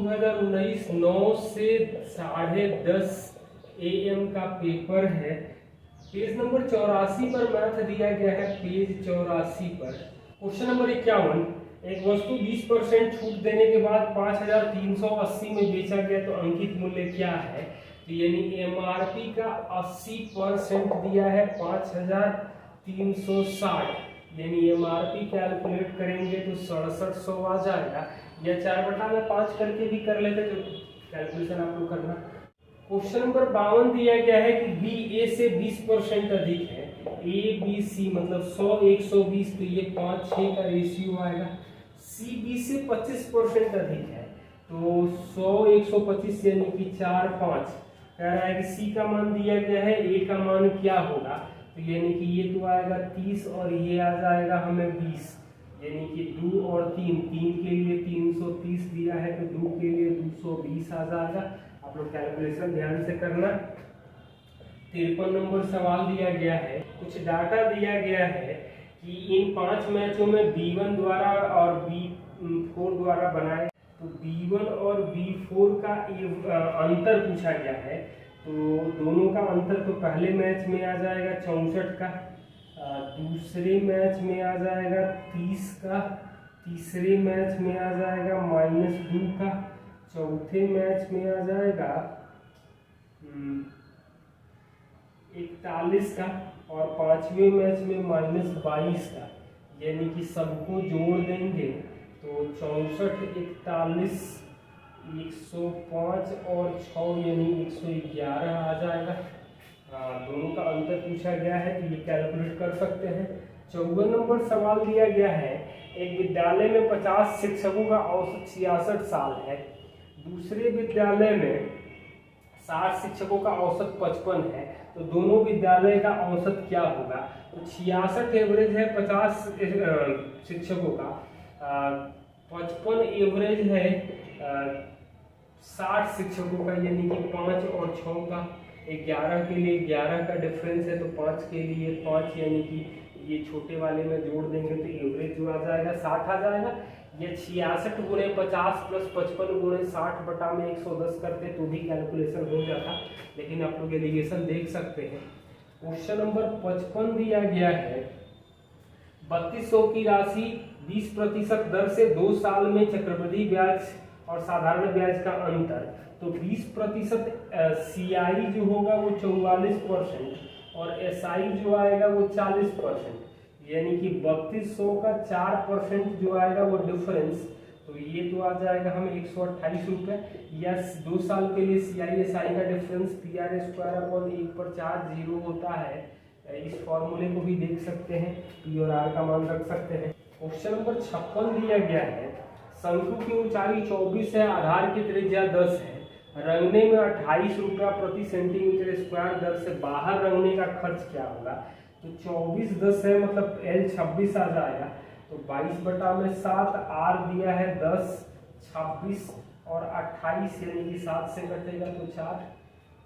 2019 9 से 10:30 AM का paper है। पेज नंबर 84 पर मैथ दिया गया है। पेज 84 पर क्वेश्चन नंबर 51, एक वस्तु 20% छूट देने के बाद 5380 में बेचा गया तो अंकित मूल्य क्या है। तो यानी MRP का 80% दिया है 5360, यानी MRP कैलकुलेट करेंगे तो 6700 आ जाएगा, या 4/5 करके भी कर लेते तो कैलकुलेशन आप लोग करना। क्वेश्चन नंबर 52 दिया गया है कि बी ए से 20% अधिक है। ए बी सी मतलब 100 120, तो ये 5-6 का रेशियो आएगा। सी बी से 25% अधिक है तो 100 125 यानी कि 4-5। कह रहा है कि सी का मान दिया गया है, ए का मान क्या होगा, तो यानी कि ये तो आएगा 30 और ये आ जाएगा हमें 20, यानी कि 2 और 3 के लिए 330 दिया है तो 2 के लिए 220 आ जाएगा। आप लोग कैलकुलेशन ध्यान से करना। 53 नंबर सवाल दिया गया है, कुछ डाटा दिया गया है कि इन 5 मैचों में B1 द्वारा और B4 द्वारा बनाए, तो B1 और B4 का अंतर पूछा गया है। तो दोनों का अंतर तो पहले मैच में आ जाएगा 64 का, दूसरे मैच में आ जाएगा 30 का, तीसरे मैच में आ जाएगा -2 का, चौथे मैच में आ जाएगा 41 का, और पांचवें मैच में -22 का। यानी कि सबको जोड़ देंगे तो 64, 41, 105 और 6 यानी 111 आ जाएगा। दोनों का अंतर पूछा गया है तो ये कैलकुलेट कर सकते हैं। 54 नंबर सवाल दिया गया है, एक विद्यालय में 50 शिक्षकों का औसत 66 साल है, दूसरे विद्यालय में 60 शिक्षकों का औसत 55 है, तो दोनों विद्यालय का औसत क्या होगा। तो 66 एवरेज है 50 शिक्षकों का, 55 एवरेज है 60 शिक्षकों का, यानी कि 5 और 6 का, 11 के लिए 11 का डिफरेंस है तो 5 के लिए 5, यानी कि ये छोटे वाले में जोड़ देंगे तो एवरेज जो आ जाएगा 60 आ जाएगा। ये 66 गुणे 50 प्लस 55 गुणे 60 बटा में 110 करते तो भी कैलकुलेशन हो जाता, लेकिन आप लोग एलिगेशन देख सकते हैं। क्वेश्चन नंबर 55 दिया गया है, 3200 की राशि 20% दर से 2 साल में चक्रवृद्धि ब्याज और साधारण ब्याज का अंतर, तो 20% CI जो होगा वो 44% और SI जो आएगा वो 40%, यानी कि 3200 का 4% जो आएगा वो डिफरेंस, तो ये तो आ जाएगा हमें 128 रुपये, या 2 साल के लिए CI SI का डिफरेंस PR²/1/4 0 होता है। इस फॉर्मूले को भी देख सकते हैं, P और R का मान रख सकते हैं। क्वेश्चन नंबर 56 दिया गया है, शंकु की ऊंचाई 24 है, आधार की त्रिज्या 10 है, रंगने में 28 रुपया प्रति सेंटीमीटर स्क्वायर दर से बाहर रंगने का खर्च क्या होगा। तो 24 10 है मतलब L 26 आ जाएगा, तो 22/7, R दिया है 10, 26 और 28 यानी कि 7 से कटेगा तो 4,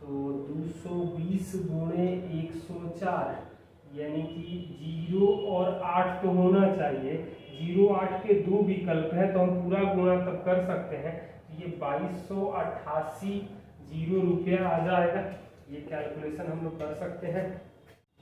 तो 220 गुणे 104, यानी कि 0 और 8 तो होना चाहिए, 0 8 के 2 विकल्प है तो हम पूरा गुणा तब कर सकते हैं, ये 2288 रुपया आ जाएगा। ये कैलकुलेशन हम लोग कर सकते हैं।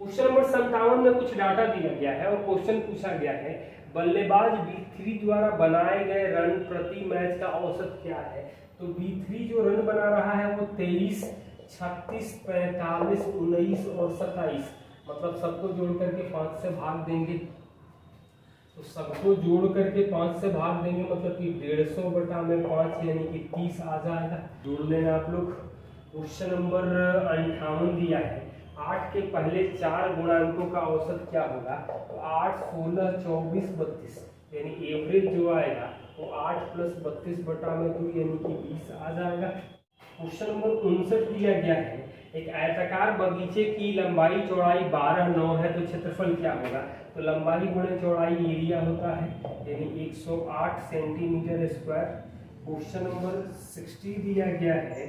क्वेश्चन नंबर 57 में कुछ डाटा दिया गया है और क्वेश्चन पूछा गया है, बल्लेबाज B3 द्वारा बनाए गए रन प्रति मैच का औसत क्या है। तो B3 जो रन बना रहा है वो 23, 36, 45, 19 और 27, मतलब सबको जोड़ करके 5 से भाग देंगे, तो सबको जोड़ करके 5 से भाग देंगे मतलब कि 150/5 यानी कि 30 आ जाएगा। जोड़ लेना आप लोग। क्वेश्चन नंबर 58 दिया है, 8 के पहले 4 गुणांकों का औसत क्या होगा। तो 8, 16, 24, 32, यानी एवरेज जो आएगा वो 8 + 32/2 यानी कि 20 आ जाएगा। क्वेश्चन नंबर 59 दिया गया है, एक आयताकार बगीचे की लंबाई चौड़ाई 12/9 है तो क्षेत्रफल क्या होगा। तो लंबाई गुणे चौड़ाई एरिया होता है, यानी 108 सेंटीमीटर स्क्वायर। क्वेश्चन नंबर 60 दिया गया है,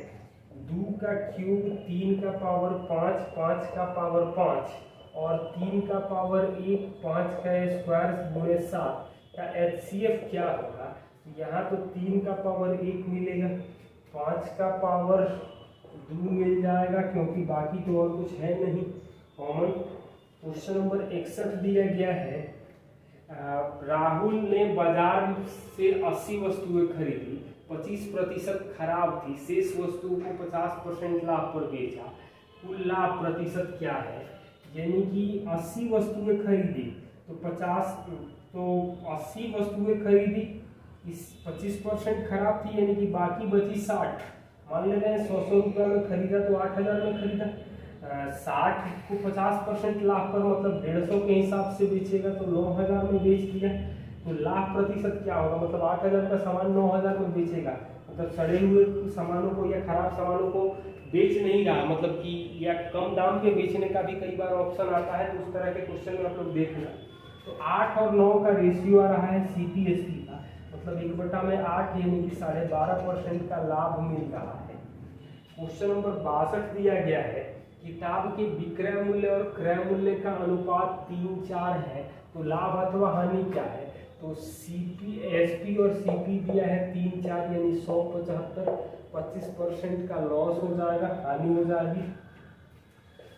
2 का क्यूब 3 का पावर 5, 5 का पावर 5 और 3 का पावर 1, 5 का स्क्वायर गुणे 7 का HCF क्या होगा। यहाँ तो 3 का पावर 1 मिलेगा, 5 का पावर 2 मिल जाएगा, क्योंकि बाकी तो और कुछ है नहीं कॉमन। क्वेश्चन नंबर 61 दिया गया है, राहुल ने बाजार से 80 वस्तुएं खरीदी, 25% खराब थी, शेष वस्तुओं को 50% लाभ पर बेचा, कुल लाभ प्रतिशत क्या है? यानी कि 80 वस्तुएं खरीदी तो 80 वस्तुएं खरीदी, इस 25% खराब थी, यानी कि बाकी बची 60। मान ले रहे हैं 100 रुपये में खरीदा तो 8000 में खरीदा, 60 को 50% लाभ पर मतलब 150 के हिसाब से बेचेगा तो 9000 में बेच दिया, तो लाभ प्रतिशत क्या होगा? मतलब 8000 का सामान 9000 में बेचेगा, मतलब सड़े हुए सामानों को या खराब सामानों को बेच नहीं रहा, मतलब कि या कम दाम पे बेचने का भी कई बार ऑप्शन आता है, तो उस तरह के क्वेश्चन में आप लोग देखना। तो 8 और 9 का रेशियो आ रहा है CPST का, मतलब 1/8 यानी कि 12.5% का लाभ मिल रहा है। क्वेश्चन नंबर 62 दिया गया है, किताब के विक्रय मूल्य और क्रय मूल्य का अनुपात 3:4 है, तो लाभ अथवा हानि क्या है? तो SP और CP दिया है 3:4 यानी 175, 25% का लॉस हो जाएगा, हानि हो जाएगी।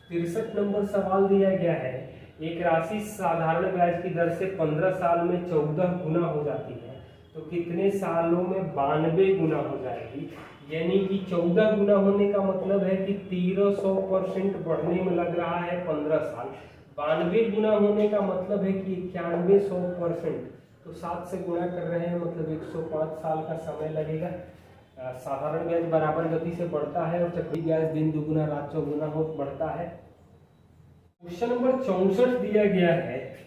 63 नंबर सवाल दिया गया है, एक राशि साधारण ब्याज की दर से 15 साल में 14 गुना हो जाती है, तो कितने सालों में 92 गुना हो जाएगी? यानी कि 14 गुना होने का मतलब है कि 1300% बढ़ने में लग रहा है 15 साल। 92 गुना होने का मतलब है कि 9100%, तो 7 से गुना कर रहे हैं, मतलब 105 साल का समय लगेगा। साधारण ब्याज बराबर गति से बढ़ता है और चक्रवृद्धि ब्याज दिन दुगुना रात चौगुना हो बढ़ता है। क्वेश्चन नंबर 64 दिया गया है,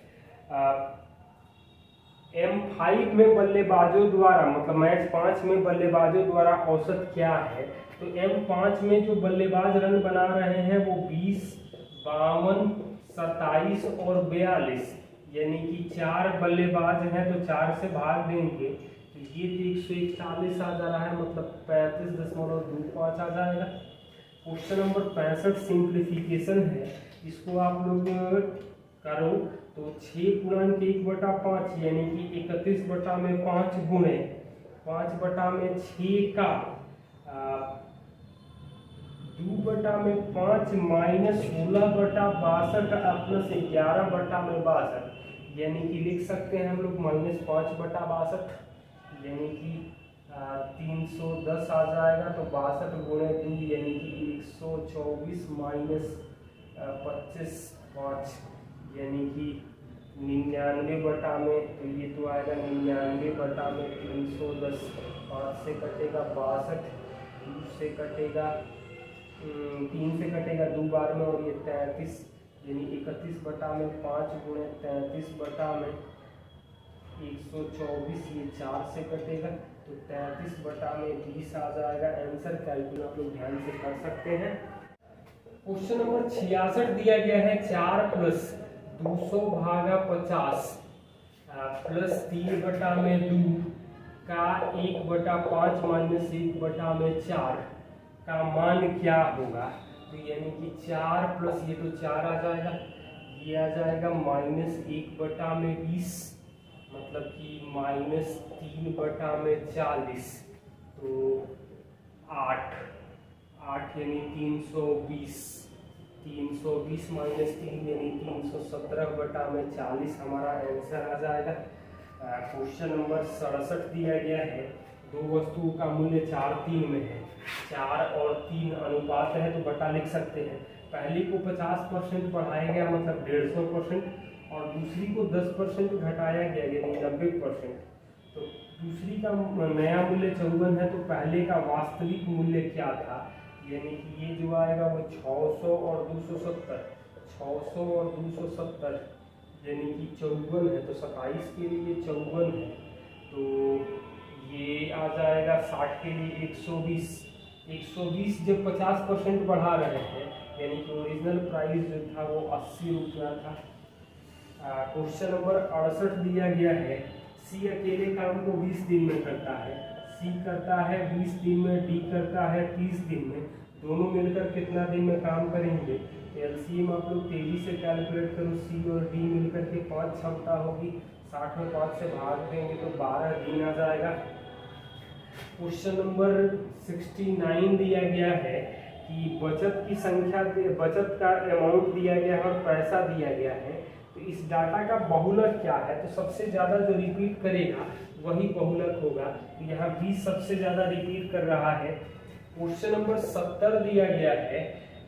M5 में बल्लेबाजों द्वारा, मतलब मैच 5 में बल्लेबाजों द्वारा औसत क्या है? तो M5 में जो बल्लेबाज रन बना रहे हैं वो 20, 52, 27 और 42, यानी कि 4 बल्लेबाज हैं तो 4 से भाग देंगे तो ये तो 141 आ जा रहा है, मतलब 35.25 आ जाएगा। क्वेश्चन नंबर 65 सिंप्लीफिकेशन है, इसको आप लोग करो तो 6 × 1/5 यानी कि 31/5 गुणे 5/6 का 2/5 माइनस 16/62 प्लस 11/62, यानी कि लिख सकते हैं हम लोग -5/62, यानी कि 310 आ जाएगा, तो 62 गुणे 2 यानी कि 124 माइनस 25/5 यानी कि 99 में, तो ये तो आएगा 99 में 310, 5 से कटेगा 62, 2 से कटेगा 3 से कटेगा 2 बार में, और ये 33 यानी 31/5 गुणे 33/में 124, ये 4 से कटेगा तो 33/20 आ जाएगा आंसर। कैलकुलेटर आप लोग ध्यान से कर सकते हैं। क्वेश्चन नंबर 66 दिया गया है, 4 + 200/50 प्लस 3/2 का 1/5 माइनस 1/4 का मान क्या होगा? तो यानी कि 4 प्लस ये तो 4 आ जाएगा, ये आ जाएगा -1/20, मतलब कि -3/40, तो 8 यानी 320, 320 माइनस 3 यानी 317/40 हमारा आंसर आ जाएगा। क्वेश्चन नंबर 67 दिया गया है, दो वस्तुओं का मूल्य 4, 3 में है, 4 और 3 अनुपात है तो बटा लिख सकते हैं। पहली को 50% बढ़ाया गया मतलब 150%, और दूसरी को 10% घटाया गया यानी 90%। तो दूसरी का नया मूल्य 54 है, तो पहले का वास्तविक मूल्य क्या था? यानी कि ये जो आएगा वो 600 और 270, 600 और 270 यानी कि 54 है, तो 27 के लिए 54 है, तो ये आ जाएगा 60 के लिए 120। 120 जब 50% बढ़ा रहे हैं यानी कि ओरिजिनल प्राइस जो था वो 80 रुपया था। क्वेश्चन नंबर 68 दिया गया है, सी अकेले काम को 20 दिन में करता है, सी करता है 20 दिन में, डी करता है 30 दिन में, दोनों मिलकर कितना दिन में काम करेंगे? एलसीएम आप लोग तेजी से कैलकुलेट करो, सी और डी मिलकर के 5 क्षमता होगी, 60 में 5 से भाग देंगे तो 12 दिन आ जाएगा। क्वेश्चन नंबर 69 दिया गया है कि बचत की संख्या, बचत का अमाउंट दिया गया है और पैसा दिया गया है, तो इस डाटा का बहुलक क्या है? तो सबसे ज़्यादा जो रिपीट करेगा वही बहुलक होगा। तो यहाँ 20 सबसे ज़्यादा रिपीट कर रहा है। क्वेश्चन नंबर 70 दिया गया है,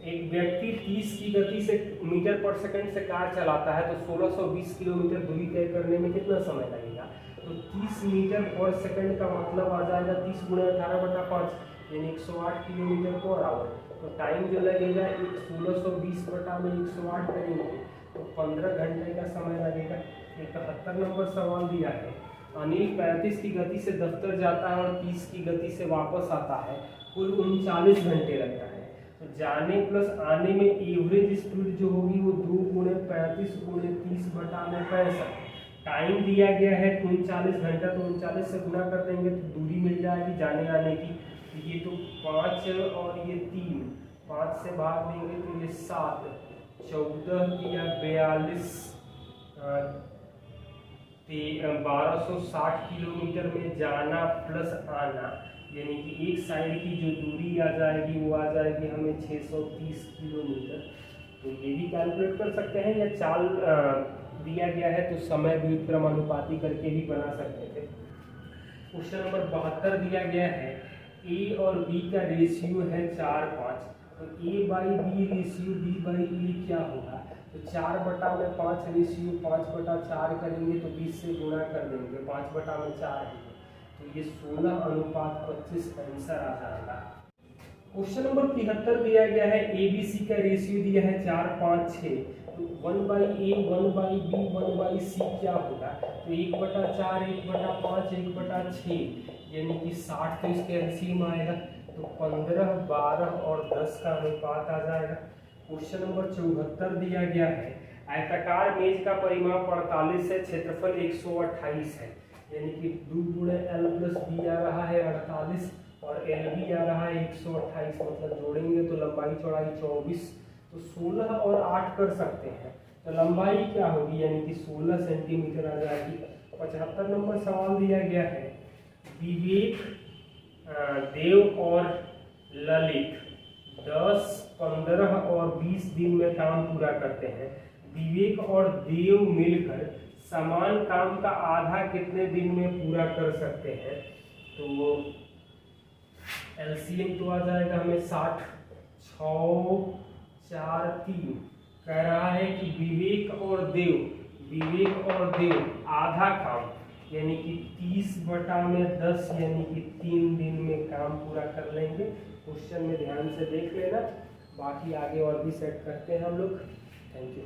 एक व्यक्ति 30 की गति से मीटर पर सेकंड से कार चलाता है, तो 1620 किलोमीटर दूरी तय करने में कितना समय लगेगा? तो 30 मीटर पर सेकंड का मतलब आ जाएगा 30 गुणा 18/5 यानी 108 किलोमीटर पर आवर। तो टाइम जो लगेगा 1620 बटा में 108 करेंगे तो 15 घंटे का समय लगेगा। 71 नंबर सवाल दिया है, अनिल 35 की गति से दफ्तर जाता है और 30 की गति से वापस आता है, कुल 39 घंटे लगता है। तो जाने प्लस आने में एवरेज स्पीड जो होगी वो 2 गुणे 35 गुणे 30 बटा में 65। टाइम दिया गया है 39 घंटा, तो 39 से गुना कर देंगे तो दूरी मिल जाएगी जाने आने की। तो ये तो 5 और ये 3, 5 से भाग देंगे तो ये 7, 14 या 42, 1260 किलोमीटर में जाना प्लस आना, यानी कि एक साइड की जो दूरी आ जाएगी वो आ जाएगी हमें 630 किलोमीटर। तो ये भी कैलकुलेट कर सकते हैं, या चाल दिया गया है तो समय व्युत्क्रमानुपाती करके भी बना सकते थे। क्वेश्चन नंबर 72 दिया गया है, ए और बी का रेशियो है 4:5, तो A by B ratio B by A क्या होगा? तो 4/5 रेशियो 5/4 करेंगे तो 20 से गुणा कर देंगे, 5/4 है, तो ये 16:25 आंसर आ जाएगा। क्वेश्चन नंबर 73 दिया गया है, ए बी सी का रेशियो दिया है 4, 5, 6, तो 1/a 1/b 1/c क्या होगा? तो 1/4 1/5 1/6 यानी कि 60, तो इसके एलसीएम आएगा तो 15, 12 और 10 का अनुपात आ जाएगा। क्वेश्चन नंबर 74 दिया गया है, आयताकार मेज का परिमाप 48 है, क्षेत्रफल 128 है, यानी कि 2 गुणे l प्लस बी आ रहा है 48 और एल बी आ रहा है 128, मतलब जोड़ेंगे तो लंबाई चौड़ाई 24, तो 16 और 8 कर सकते हैं, तो लंबाई क्या होगी? यानी कि 16 सेंटीमीटर आ जाएगी। 75 नंबर सवाल दिया गया है, विवेक, देव और ललित 10, 15 और 20 दिन में काम पूरा करते हैं। विवेक और देव मिलकर समान काम का आधा कितने दिन में पूरा कर सकते हैं? तो एलसीएम तो आ जाएगा हमें 60, 6, 4, 3। कह रहा है कि विवेक और देव आधा काम यानी कि 30/10 यानी कि 3 दिन में काम पूरा कर लेंगे। क्वेश्चन में ध्यान से देख लेना, बाकी आगे और भी सेट करते हैं हम लोग। Thank you.